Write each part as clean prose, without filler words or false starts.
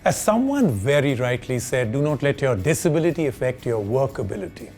As someone very rightly said, do not let your disability affect your workability.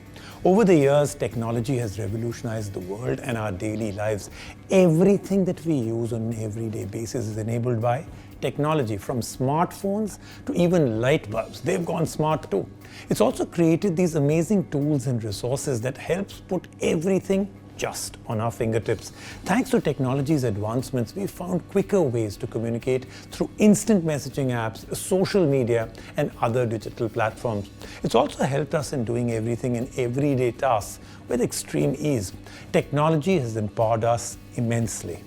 Over the years, technology has revolutionized the world and our daily lives. Everything that we use on an everyday basis is enabled by technology, from smartphones to even light bulbs. They've gone smart too. It's also created these amazing tools and resources that helps put everything just on our fingertips. Thanks to technology's advancements, we've found quicker ways to communicate through instant messaging apps, social media, and other digital platforms. It's also helped us in doing everything in everyday tasks with extreme ease. Technology has empowered us immensely.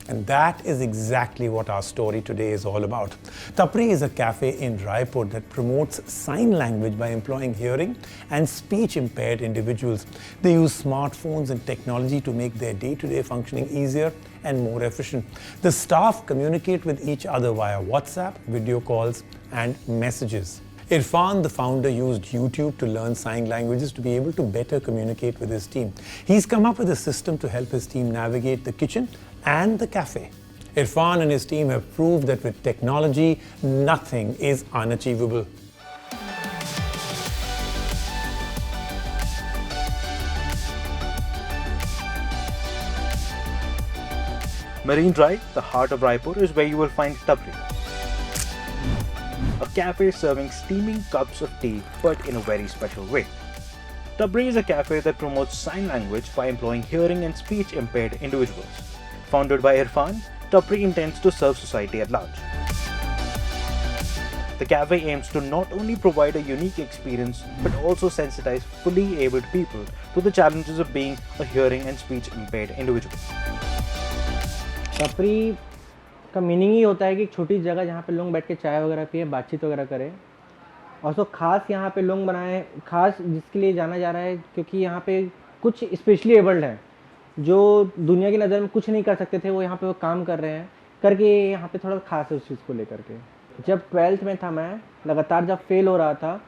And that is exactly what our story today is all about. Tapri is a cafe in Raipur that promotes sign language by employing hearing and speech impaired individuals. They use smartphones and technology to make their day-to-day functioning easier and more efficient. The staff communicate with each other via WhatsApp, video calls, and messages. Irfan, the founder, used YouTube to learn sign languages to be able to better communicate with his team. He's come up with a system to help his team navigate the kitchen and the cafe. Irfan and his team have proved that with technology, nothing is unachievable. Marine Drive, the heart of Raipur, is where you will find Tapri, a cafe serving steaming cups of tea, but in a very special way. Tapri is a cafe that promotes sign language by employing hearing and speech impaired individuals. Founded by Irfan, Tapri intends to serve society at large. The cafe aims to not only provide a unique experience but also sensitize fully abled people to the challenges of being a hearing and speech impaired individual. टपरी का meaning ही होता है कि एक छोटी जगह जहाँ पे लोग बैठ के चाय वगैरह पिए, बातचीत वगैरह करें। और तो ख़ास यहाँ पे लोग बनाए, ख़ास जिसके लिए जाना जा रहा है क्योंकि यहाँ पे कुछ स्पेशली एबल्ड हैं जो दुनिया की नज़र में कुछ नहीं कर सकते थे, वो यहाँ पे वो काम कर रहे हैं, करके यहाँ पे थोड़ा ख़ास है उस चीज़ को लेकर के। जब 12th में था, मैं लगातार जब फेल हो रहा था,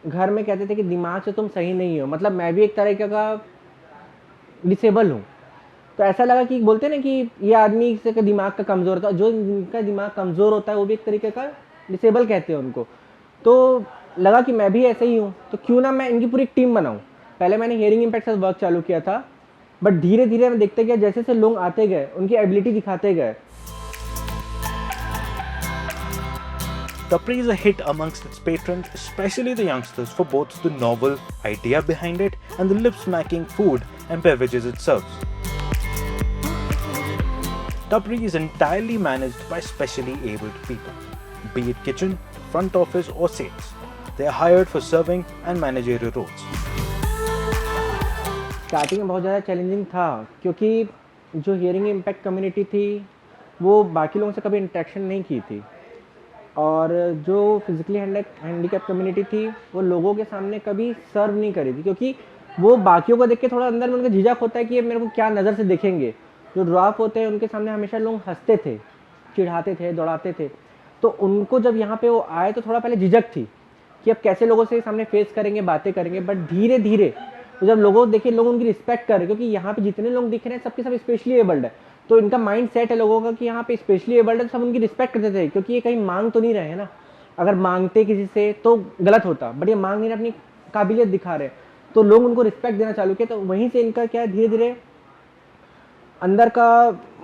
घर में कहते थे कि दिमाग से तुम सही नहीं हो, मतलब मैं भी एक तरीके का डिसेबल हूँ। तो ऐसा लगा कि बोलते ना कि ये आदमी से का दिमाग का कमज़ोर होता है, जो इनका दिमाग कमज़ोर होता है वो भी एक तरीके का डिसेबल कहते हैं उनको। तो लगा कि मैं भी ऐसे ही हूँ, तो क्यों ना मैं इनकी पूरी टीम बनाऊँ। पहले मैंने हियरिंग इम्पैक्ट से वर्क चालू किया था, बट धीरे धीरे मैं देखते गया जैसे जैसे लोग आते गए, उनकी एबिलिटी दिखाते गए। Tapri is a hit amongst its patrons, especially the youngsters, for both the novel idea behind it and the lip-smacking food and beverages it serves. Tapri is entirely managed by specially abled people, be it kitchen, front office or sales. They are hired for serving and managerial roles. Starting में बहुत ज़्यादा challenging था क्योंकि जो hearing impact community थी वो बाकी लोगों से कभी इंटरेक्शन नहीं की थी, और जो फिज़िकली हैंडीकैप कम्युनिटी थी वो लोगों के सामने कभी सर्व नहीं करी थी, क्योंकि वो बाकियों को देख के थोड़ा अंदर में उनका झिझक होता है कि ये मेरे को क्या नज़र से देखेंगे। जो ड्राफ होते हैं उनके सामने हमेशा लोग हंसते थे, चिढ़ाते थे, दौड़ाते थे। तो उनको जब यहाँ पे वो आए तो थोड़ा पहले झिझक थी कि अब कैसे लोगों से सामने फेस करेंगे, बातें करेंगे। बट धीरे धीरे तो जब लोगों देखे, लोग उनकी रिस्पेक्ट कर रहे, क्योंकि यहाँ पे जितने लोग दिख रहे हैं सबके सब स्पेशली एबल्ड है, तो इनका माइंड सेट है लोगों का कि यहाँ पे स्पेशली एबल्ड है, तो सब उनकी रिस्पेक्ट करते थे, क्योंकि ये कहीं मांग तो नहीं रहे हैं ना। अगर मांगते किसी से तो गलत होता, बट ये मांग नहीं रहे, अपनी काबिलियत दिखा रहे, तो लोग उनको रिस्पेक्ट देना चालू किया। तो वहीं से इनका क्या धीरे धीरे अंदर का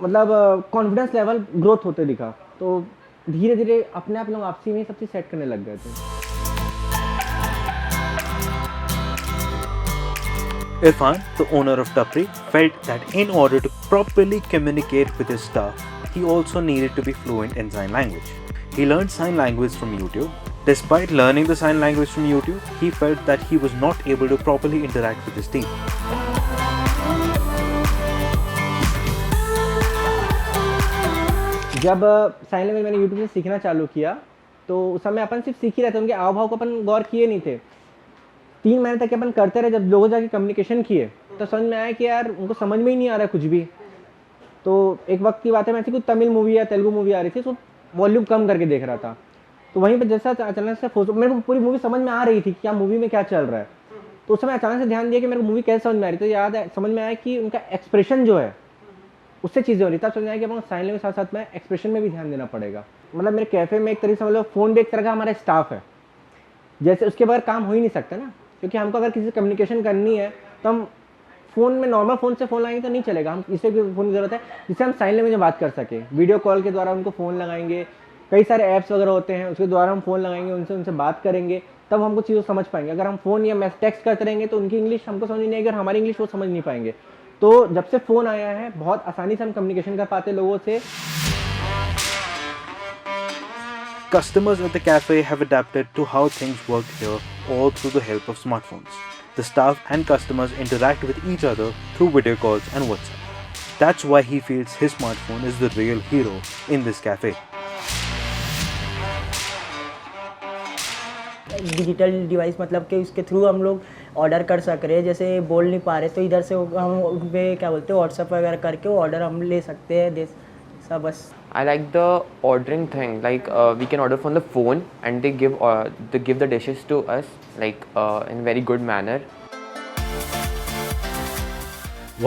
मतलब कॉन्फिडेंस लेवल ग्रोथ होते दिखा। तो धीरे धीरे अपने आप लोग आपसी में सब चीज़ सेट करने लग गए थे। Irfan, the owner of Tapri, felt that in order to properly communicate with his staff, he also needed to be fluent in sign language. He learned sign language from YouTube. Despite learning the sign language from YouTube, he felt that he was not able to properly interact with his team. जब sign language मैंने YouTube से सीखना चालू किया तो उस समय अपन सिर्फ सीख ही रहे थे, उनके आव भाव को अपन गौर किए नहीं थे। 3 महीने तक अपन करते रहे। जब लोगों जाके कम्युनिकेशन किए तो समझ में आया कि यार उनको समझ में ही नहीं आ रहा है कुछ भी। तो एक वक्त की बात है, मैं ऐसी कोई तमिल मूवी या तेलुगु मूवी आ रही थी, तो वॉल्यूम कम करके देख रहा था। तो वहीं पर जैसा अचानक से मेरे को पूरी मूवी समझ में आ रही थी, क्या मूवी में क्या चल रहा है। तो उस समय अचानक से ध्यान दिया कि मेरे को मूवी कैसे समझ में आ रही। तो याद है, समझ में आया कि उनका एक्सप्रेशन जो है उससे चीज़ें हो रही। तब समझ में आया कि अपन साइन लैंग्वेज के साथ साथ में एक्सप्रेशन में भी ध्यान देना पड़ेगा। मतलब मेरे कैफ़े में एक तरीके से मतलब फ़ोन भी एक तरह का हमारा स्टाफ है। जैसे उसके बगैर काम हो ही नहीं सकता ना, क्योंकि हमको अगर किसी से कम्युनिकेशन करनी है तो हम फ़ोन में नॉर्मल फ़ोन से फ़ोन लगाएंगे तो नहीं चलेगा, हम इसे भी फ़ोन की ज़रूरत है जिससे हम साइन लैंग्वेज में बात कर सकें। वीडियो कॉल के द्वारा उनको फ़ोन लगाएंगे, कई सारे ऐप्स वगैरह होते हैं उसके द्वारा हम फ़ोन लगाएंगे, उनसे बात करेंगे, तब हमको चीज़ें समझ पाएंगे। अगर हम फ़ोन या टेक्स्ट करते रहेंगे तो उनकी इंग्लिश हमको समझ नहीं आएगी और हमारी इंग्लिश वो समझ नहीं पाएंगे। तो जब से फ़ोन आया है बहुत आसानी से हम कम्युनिकेशन कर पाते हैं लोगों से। Customers at the cafe have adapted to how things work here all through the help of smartphones. The staff and customers interact with each other through video calls and WhatsApp. That's why he feels his smartphone is the real hero in this cafe. Digital device मतलब कि उसके through हम लोग order कर सक रहे हैं, जैसे बोल नहीं पा रहे तो इधर से हम उन पे क्या बोलते हैं व्हाट्सएप वगैरह करके वो ऑर्डर हम ले सकते हैं सब बस। I like the ordering thing. Like we can order from the phone, and they give the dishes to us like in very good manner.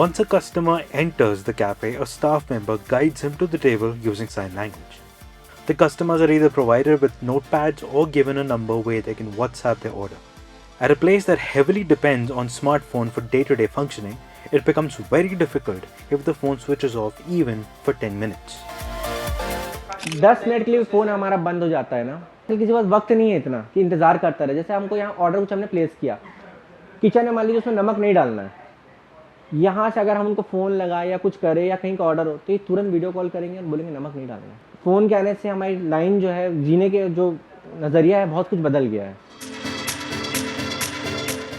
Once a customer enters the cafe, a staff member guides him to the table using sign language. The customers are either provided with notepads or given a number where they can WhatsApp their order. At a place that heavily depends on smartphone for day-to-day functioning, it becomes very difficult if the phone switches off even for 10 minutes. 10 minute के लिए phone हमारा बंद हो जाता है ना, तो किसी के पास वक्त नहीं है इतना कि इंतज़ार करता रहे। जैसे हमको यहाँ ऑर्डर कुछ हमने प्लेस किया, किचन में मान लीजिए उसमें नमक नहीं डालना है, यहाँ से अगर हम उनको फ़ोन लगाए या कुछ करें या कहीं का ऑर्डर हो तो ये तुरंत वीडियो कॉल करेंगे और बोलेंगे नमक नहीं डालना है। फ़ोन के आने से हमारी लाइन जो है जीने के जो नज़रिया है बहुत कुछ बदल गया है।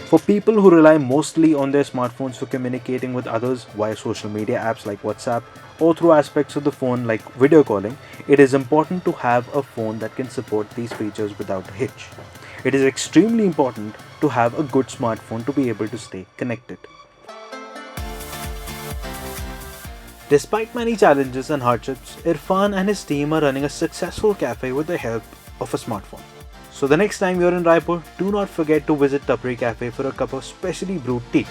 For people who rely mostly on their smartphones for communicating with others via social media apps like WhatsApp or through aspects of the phone like video calling, it is important to have a phone that can support these features without a hitch. It is extremely important to have a good smartphone to be able to stay connected. Despite many challenges and hardships, Irfan and his team are running a successful cafe with the help of a smartphone. So the next time you're in Raipur, do not forget to visit Tapri Cafe for a cup of specially brewed tea.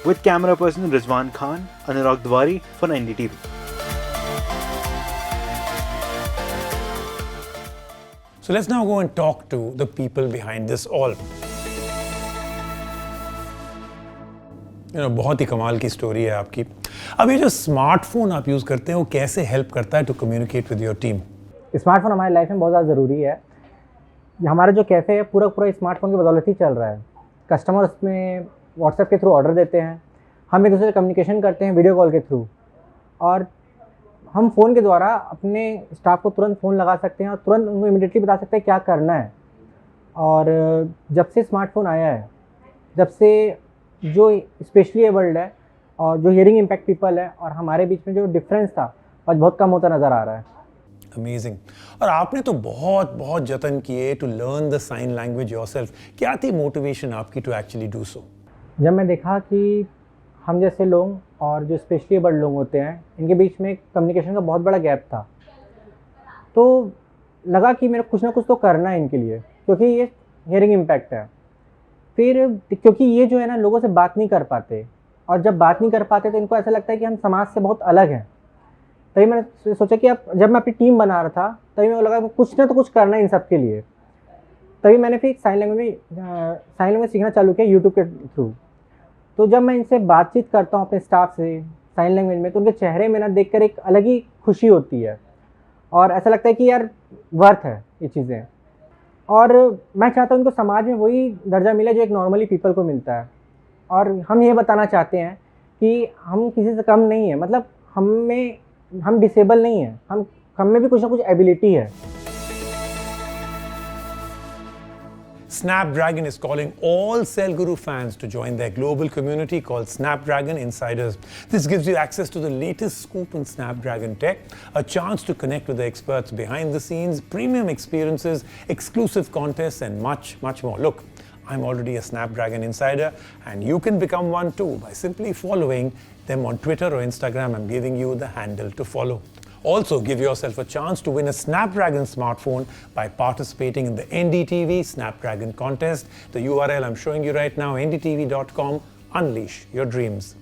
With camera person Rizwan Khan, Anurag Dwari for NDTV. So let's now go and talk to the people behind this all. बहुत ही कमाल की story है आपकी। अब ये जो smartphone आप use करते हैं वो कैसे हेल्प करता है to communicate with your team? Smartphone हमारी लाइफ में बहुत ज़्यादा ज़रूरी है। हमारा जो कैफ़े है पूरा स्मार्टफोन की बदौलत ही चल रहा है। कस्टमर उसमें व्हाट्सएप के थ्रू ऑर्डर देते हैं, हम एक दूसरे से कम्युनिकेशन करते हैं वीडियो कॉल के थ्रू, और हम फ़ोन के द्वारा अपने स्टाफ को तुरंत फ़ोन लगा सकते हैं और तुरंत उनको इमीडिएटली बता सकते हैं क्या करना है। और जब से स्मार्टफोन आया है, जब से जो स्पेशली एबल्ड है और जो हियरिंग इम्पैक्ट पीपल है और हमारे बीच में जो डिफरेंस था आज बहुत कम होता नज़र आ रहा है। अमेजिंग। और आपने तो बहुत जतन किए to learn the sign language yourself. क्या थी मोटिवेशन आपकी टू एक्चुअली डू सो? जब मैं देखा कि हम जैसे लोग और जो स्पेशली एबल्ड लोग होते हैं इनके बीच में कम्युनिकेशन का बहुत बड़ा गैप था, तो लगा कि मेरे कुछ ना कुछ तो करना है इनके लिए, क्योंकि ये हियरिंग इम्पैक्ट है। फिर क्योंकि ये जो है ना लोगों से बात नहीं कर पाते, और जब बात नहीं कर पाते तो इनको ऐसा लगता है कि हम समाज से बहुत अलग हैं। तभी मैंने सोचा कि अब जब मैं अपनी टीम बना रहा था तभी मैं लगा कुछ ना तो कुछ करना है इन सब के लिए। तभी मैंने फिर साइन लैंग्वेज सीखना चालू किया यूट्यूब के थ्रू। तो जब मैं इनसे बातचीत करता हूँ अपने स्टाफ से साइन लैंग्वेज में, तो उनके चेहरे में ना देखकर एक अलग ही खुशी होती है और ऐसा लगता है कि यार वर्थ है ये चीज़ें। और मैं चाहता हूँ उनको समाज में वही दर्जा मिले जो एक नॉर्मली पीपल को मिलता है। और हम ये बताना चाहते हैं कि हम किसी से कम नहीं है, मतलब हम डिसेबल नहीं हैं, हम में भी कुछ ना कुछ एबिलिटी है। Snapdragon is calling all Cell Guru fans to join their global community called Snapdragon Insiders. This gives you access to the latest scoop in Snapdragon tech, a chance to connect with the experts behind the scenes, premium experiences, exclusive contests, and much more. Look, I'm already a Snapdragon Insider, and you can become one too by simply following them on Twitter or Instagram. I'm giving you the handle to follow. Also, give yourself a chance to win a Snapdragon smartphone by participating in the NDTV Snapdragon contest. The URL I'm showing you right now, ndtv.com. Unleash your dreams.